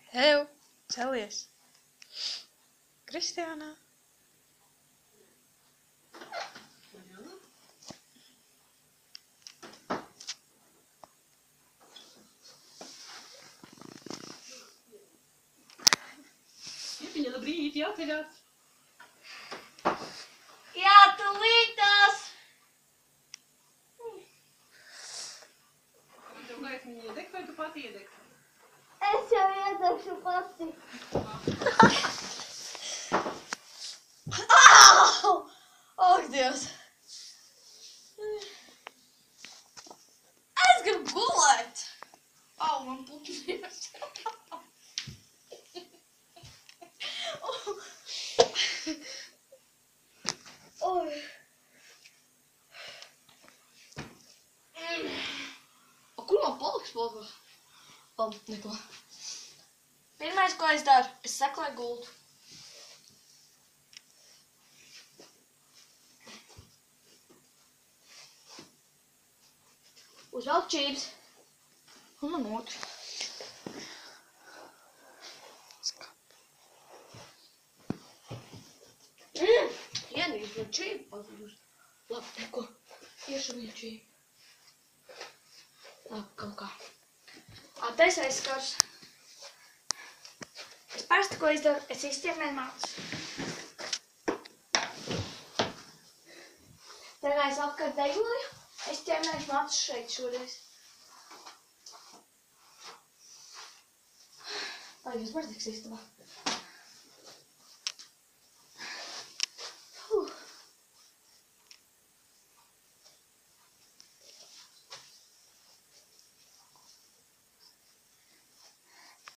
Ew, celies. Kristiāna. Jepiņa, labrīt, jāceļās. Jā, tūlītās. Tev gaismiņa iedeg, vai tu pati iedeg? Es jau iedegšu pati. Au! Ak, Dievs. Es gribu gulēt. Au, man putnies. Oi. Kur man paliks palika? Neko. Pirmais, ko es daru, es sekoju gultu. Uzvelk čīps. Un man otru. Ienīst man čīpi pazudus. Labi, neko. Iešu viņu čīpi. Labi, kaut kā. Tais aizskars. Es parasti, ko izdaru, es izķermēju matus. Tā kā es apkārt degloju, es ķermēšu matus šeit šoreiz. Vai jūs mardiks istabā?